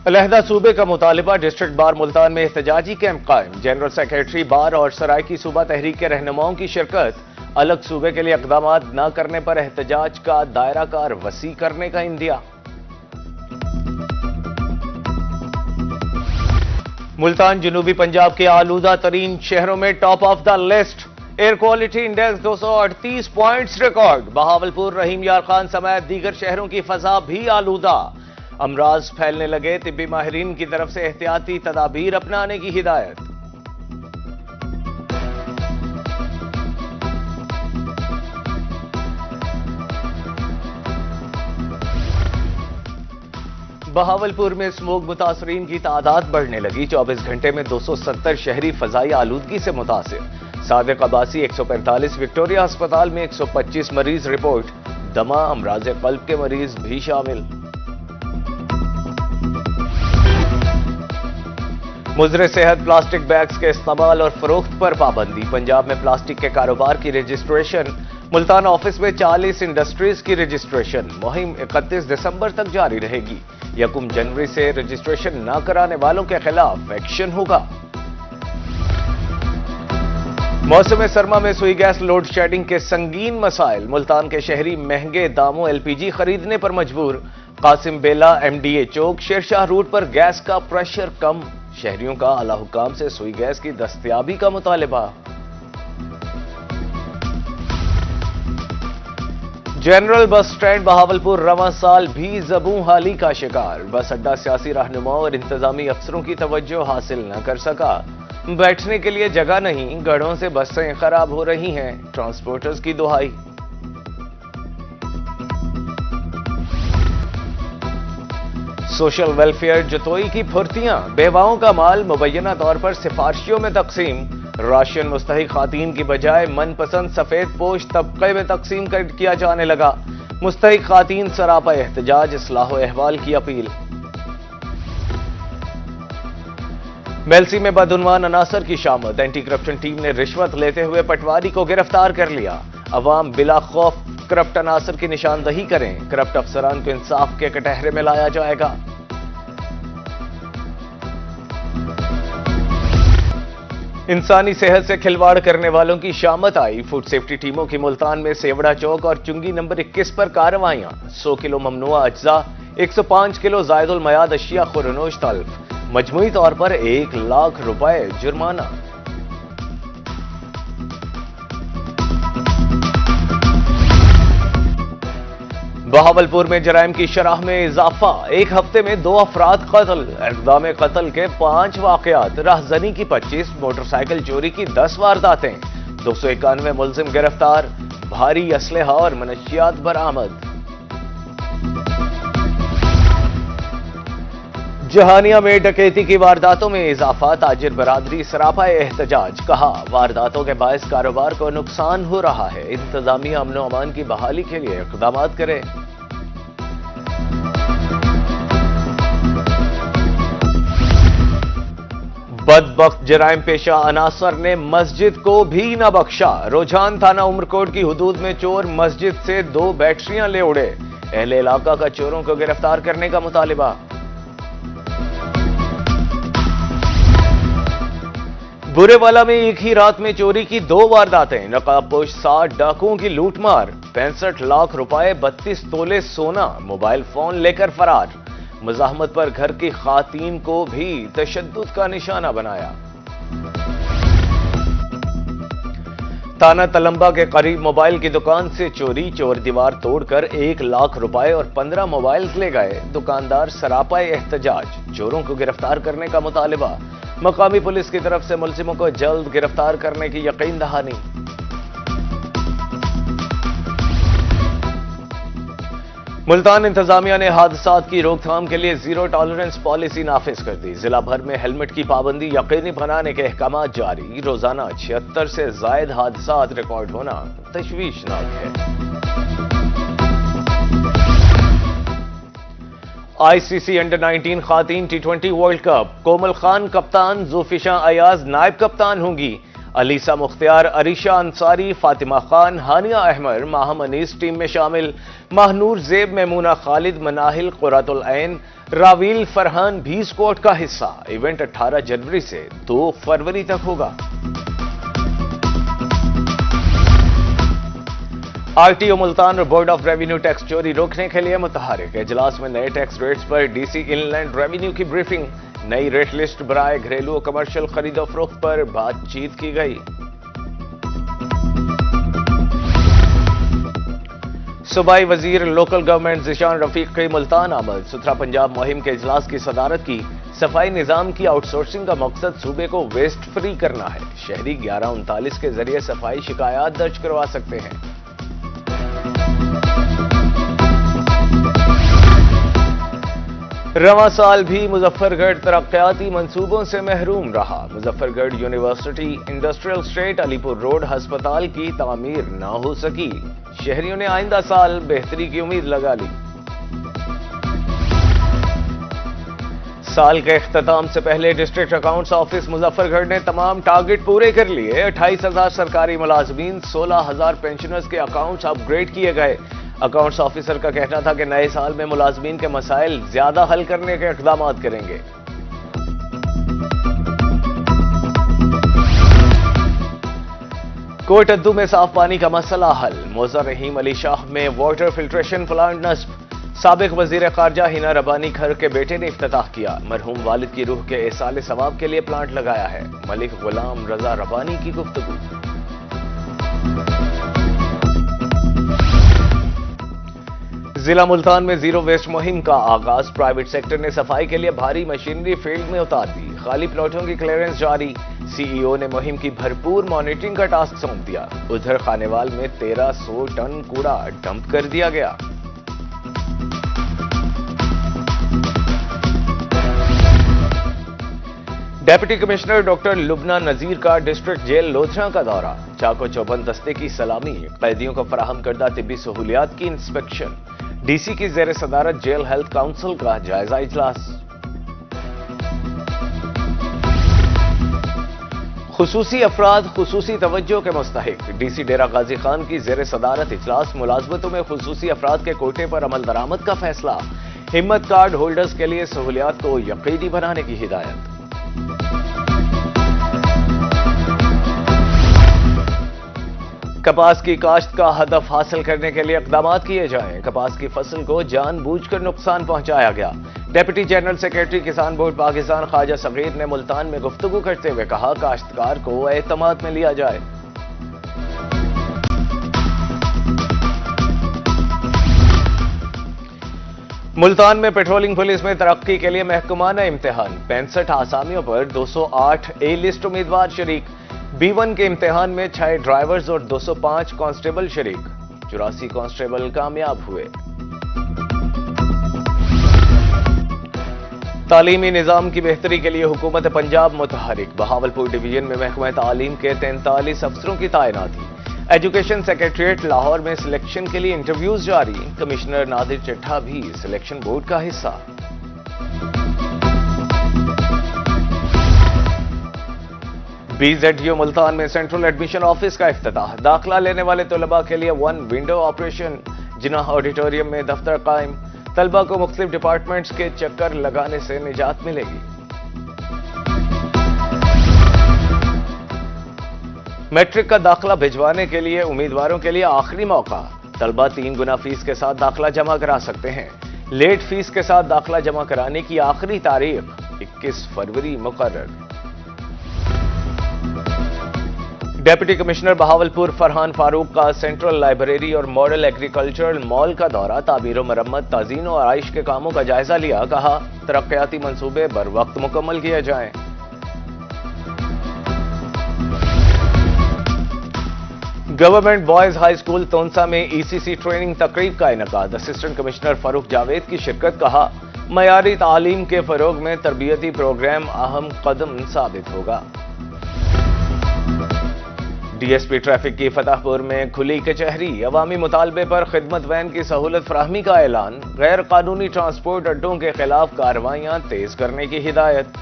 علیحدہ صوبے کا مطالبہ، ڈسٹرکٹ بار ملتان میں احتجاجی کیمپ قائم، جنرل سیکریٹری بار اور سرائیکی صوبہ تحریک کے رہنماؤں کی شرکت، الگ صوبے کے لیے اقدامات نہ کرنے پر احتجاج کا دائرہ کار وسیع کرنے کا اندیا۔ ملتان جنوبی پنجاب کے آلودہ ترین شہروں میں top of the list, air quality index 238 points record, Bahawalpur, Rahim Yar Khan سمیت دیگر شہروں کی فضا بھی آلودہ، امراض پھیلنے لگے، طبی ماہرین کی طرف سے احتیاطی تدابیر اپنانے کی ہدایت۔ بہاولپور میں اسموگ متاثرین کی تعداد بڑھنے لگی، 24 گھنٹے میں 270 شہری فضائی آلودگی سے متاثر، صادق عباسی 145، وکٹوریہ ہسپتال میں 125 مریض رپورٹ، دمہ، امراض قلب کے مریض بھی شامل۔ مضر صحت پلاسٹک بیگز کے استعمال اور فروخت پر پابندی، پنجاب میں پلاسٹک کے کاروبار کی رجسٹریشن، ملتان آفس میں 40 انڈسٹریز کی رجسٹریشن، مہم 31 دسمبر تک جاری رہے گی، 1 جنوری سے رجسٹریشن نہ کرانے والوں کے خلاف ایکشن ہوگا۔ موسم سرما میں سوئی گیس لوڈ شیڈنگ کے سنگین مسائل، ملتان کے شہری مہنگے داموں LPG خریدنے پر مجبور، قاسم بیلا MDA چوک شیرشاہ روٹ پر گیس کا پریشر کم، شہریوں کا اعلی حکام سے سوئی گیس کی دستیابی کا مطالبہ۔ جنرل بس سٹینڈ بہاولپور رواں سال بھی زبوں حالی کا شکار، بس اڈا سیاسی رہنماؤں اور انتظامی افسروں کی توجہ حاصل نہ کر سکا، بیٹھنے کے لیے جگہ نہیں، گڑھوں سے بسیں خراب ہو رہی ہیں، ٹرانسپورٹرز کی دہائی۔ سوشل ویلفیئر جتوئی کی پھرتیاں، بیواؤں کا مال مبینہ طور پر سفارشیوں میں تقسیم، راشن مستحق خواتین کی بجائے من پسند سفید پوش طبقے میں تقسیم کیا جانے لگا، مستحق خواتین سراپا احتجاج، اصلاح و احوال کی اپیل۔ میلسی میں بدعنوان عناصر کی شامت، اینٹی کرپشن ٹیم نے رشوت لیتے ہوئے پٹواری کو گرفتار کر لیا، عوام بلا خوف کرپٹ عناصر کی نشاندہی کریں، کرپٹ افسران کو انصاف کے کٹہرے میں لایا جائے گا۔ انسانی صحت سے کھلواڑ کرنے والوں کی شامت آئی، فوڈ سیفٹی ٹیموں کی ملتان میں سیوڑا چوک اور چنگی نمبر 21 پر کارروائیاں، 100 کلو ممنوعہ اجزاء، 105 کلو زائد المیعاد اشیاء خورنوش طلب، مجموعی طور پر 1 لاکھ روپے جرمانہ۔ بہاولپور میں جرائم کی شرح میں اضافہ، ایک ہفتے میں 2 افراد قتل، اقدام قتل کے 5 واقعات، رہزنی کی 25، موٹر سائیکل چوری کی 10 وارداتیں، 291 ملزم گرفتار، بھاری اسلحہ اور منشیات برآمد۔ جہانیہ میں ڈکیتی کی وارداتوں میں اضافہ، تاجر برادری سراپا احتجاج، کہا وارداتوں کے باعث کاروبار کو نقصان ہو رہا ہے، انتظامیہ امن و امان کی بحالی کے لیے اقدامات کرے۔ بدبخت جرائم پیشہ عناصر نے مسجد کو بھی نہ بخشا، روجھان تھانہ عمرکوٹ کی حدود میں چور مسجد سے 2 بیٹریاں لے اڑے، اہل علاقہ کا چوروں کو گرفتار کرنے کا مطالبہ۔ برے والا میں ایک ہی رات میں چوری کی 2 وارداتیں، نقاب پوش 60 ڈاکوؤں کی لوٹ مار، 65 لاکھ روپے 32 تولے سونا، موبائل فون لے کر فرار، مزاحمت پر گھر کی خواتین کو بھی تشدد کا نشانہ بنایا۔ تھانہ تلمبا کے قریب موبائل کی دکان سے چوری، چور دیوار توڑ کر 1 لاکھ روپے اور 15 موبائل لے گئے، دکاندار سراپا احتجاج، چوروں کو گرفتار کرنے کا مطالبہ، مقامی پولیس کی طرف سے ملزموں کو جلد گرفتار کرنے کی یقین دہانی۔ ملتان انتظامیہ نے حادثات کی روک تھام کے لیے 0 ٹالرنس پالیسی نافذ کر دی، ضلع بھر میں ہیلمٹ کی پابندی یقینی بنانے کے احکامات جاری، روزانہ 76 سے زائد حادثات ریکارڈ ہونا تشویشناک ہے۔ ICC انڈر 19 خواتین T20 ورلڈ کپ، کومل خان کپتان، زوفیشاں ایاز نائب کپتان ہوں گی، علیسا مختار، عریشہ انصاری، فاطمہ خان، ہانیہ احمد، ماہم انیس ٹیم میں شامل، ماہنور زیب، میمونہ خالد، مناہل، قرۃ العین، راویل فرحان بھی اسکواڈ کا حصہ۔ ایونٹ 18 جنوری سے 2 فروری تک ہوگا۔ آر ٹی او ملتان اور بورڈ آف ریونیو ٹیکس چوری روکنے کے لیے متحرک۔ اجلاس میں نئے ٹیکس ریٹس پر ڈی سی ان لینڈ ریونیو کی بریفنگ، نئی ریٹ لسٹ برائے گھریلو و کمرشل خرید و فروخت پر بات چیت کی گئی۔ صوبائی وزیر لوکل گورنمنٹ ذیشان رفیق کی ملتان آمد، ستھرا پنجاب مہم کے اجلاس کی صدارت کی۔ صفائی نظام کی آؤٹ سورسنگ کا مقصد صوبے کو ویسٹ فری کرنا ہے۔ شہری 1139 کے ذریعے صفائی شکایات درج کروا سکتے ہیں۔ رواں سال بھی مظفر گڑھ ترقیاتی منصوبوں سے محروم رہا۔ مظفر گڑھ یونیورسٹی انڈسٹریل اسٹیٹ علی پور روڈ ہسپتال کی تعمیر نہ ہو سکی۔ شہریوں نے آئندہ سال بہتری کی امید لگا لی۔ سال کے اختتام سے پہلے ڈسٹرکٹ اکاؤنٹس آفس مظفر گڑھ نے تمام ٹارگٹ پورے کر لیے۔ 28,000 سرکاری ملازمین، 16,000 پینشنرز کے اکاؤنٹس اپ گریڈ کیے گئے۔ اکاؤنٹس آفیسر کا کہنا تھا کہ نئے سال میں ملازمین کے مسائل زیادہ حل کرنے کے اقدامات کریں گے۔ کوٹ ادو میں صاف پانی کا مسئلہ حل، موزہ رحیم علی شاہ میں واٹر فلٹریشن پلانٹ نصب۔ سابق وزیر خارجہ ہینا ربانی کھر کے بیٹے نے افتتاح کیا۔ مرحوم والد کی روح کے ایصال ثواب کے لیے پلانٹ لگایا ہے۔ ملک غلام رضا ربانی کی گفتگو۔ ضلع ملتان میں زیرو ویسٹ مہم کا آغاز، پرائیویٹ سیکٹر نے صفائی کے لیے بھاری مشینری فیلڈ میں اتار دی۔ خالی پلاٹوں کی کلیئرنس جاری، سی ای او نے مہم کی بھرپور مانیٹرنگ کا ٹاسک سونپ دیا۔ ادھر خانیوال میں 1300 ٹن کوڑا ڈمپ کر دیا گیا۔ ڈپٹی کمشنر ڈاکٹر لبنہ نذیر کا ڈسٹرکٹ جیل لودھرا کا دورہ، چاقو چوبند دستے کی سلامی، قیدیوں کو فراہم کردہ طبی سہولیات کی انسپیکشن، ڈی سی کی زیر صدارت جیل ہیلتھ کونسل کا جائزہ اجلاس۔ خصوصی افراد خصوصی توجہ کے مستحق، ڈی سی ڈیرہ غازی خان کی زیر صدارت اجلاس، ملازمتوں میں خصوصی افراد کے کوٹے پر عمل درآمد کا فیصلہ، ہمت کارڈ ہولڈرز کے لیے سہولیات کو یقینی بنانے کی ہدایت۔ کپاس کی کاشت کا ہدف حاصل کرنے کے لیے اقدامات کیے جائیں، کپاس کی فصل کو جان بوجھ کر نقصان پہنچایا گیا۔ ڈپٹی جنرل سیکرٹری کسان بورڈ پاکستان خواجہ صغیر نے ملتان میں گفتگو کرتے ہوئے کہا، کاشتکار کو اعتماد میں لیا جائے۔ ملتان میں پیٹرولنگ پولیس میں ترقی کے لیے محکمانہ امتحان، 65 آسامیوں پر 208 اے لسٹ امیدوار شریک۔ B1 کے امتحان میں 6 ڈرائیورز اور 205 کانسٹیبل شریک، 84 کانسٹیبل کامیاب ہوئے۔ تعلیمی نظام کی بہتری کے لیے حکومت پنجاب متحرک، بہاولپور ڈویژن میں محکمہ تعلیم کے 43 افسروں کی تعیناتی۔ ایجوکیشن سیکریٹریٹ لاہور میں سلیکشن کے لیے انٹرویوز جاری، کمشنر نادر چٹھا بھی سلیکشن بورڈ کا حصہ۔ BZU ملتان میں سینٹرل ایڈمیشن آفس کا افتتاح، داخلہ لینے والے طلباء کے لیے 1 ونڈو آپریشن، جناح آڈیٹوریم میں دفتر قائم، طلباء کو مختلف ڈپارٹمنٹس کے چکر لگانے سے نجات ملے گی۔ میٹرک کا داخلہ بھجوانے کے لیے امیدواروں کے لیے آخری موقع، طلباء 3 گنا فیس کے ساتھ داخلہ جمع کرا سکتے ہیں۔ لیٹ فیس کے ساتھ داخلہ جمع کرانے کی آخری تاریخ 21 فروری مقرر۔ ڈپٹی کمشنر بہاولپور فرحان فاروق کا سینٹرل لائبریری اور ماڈل ایگریکلچرل مال کا دورہ، تعمیر و مرمت، تزئین و آرائش کے کاموں کا جائزہ لیا، کہا ترقیاتی منصوبے بر وقت مکمل کیے جائیں۔ Government boys high school Taunsa میں ECC ٹریننگ تقریب کا انعقاد، اسسٹنٹ کمشنر فاروق جاوید کی شرکت، کہا معیاری تعلیم کے فروغ میں تربیتی پروگرام اہم قدم ثابت ہوگا۔ ڈی ایس پی ٹریفک کی فتح پور میں کھلی کچہری، عوامی مطالبے پر خدمت وین کی سہولت فراہمی کا اعلان، غیر قانونی ٹرانسپورٹ اڈوں کے خلاف کارروائیاں تیز کرنے کی ہدایت۔